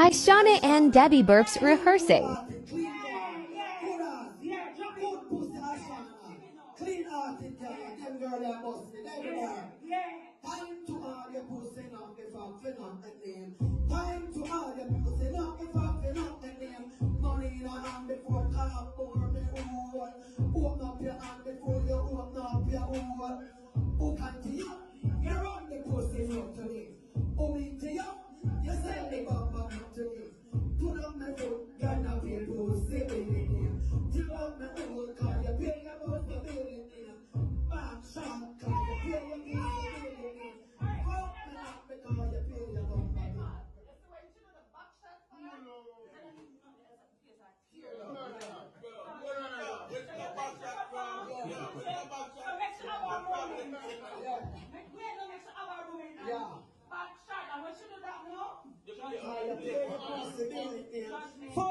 by Shauna and Debbie Burps rehearsing. Time to all your pussy not the fuck for not the name. Time to all your pussy not the fuck for not the name. Money in a hand before car over me hole. Open up your hand before you open up your hole. Who can to you? You run the pussy not to me. Who mean to you? You sell the bumper not to me. Put up my foot, gonna pay pussy billion. Till up my hole, cause you pay your pussy billion. Back shot, cause you pay your pussy billion. Because you pay your bumper.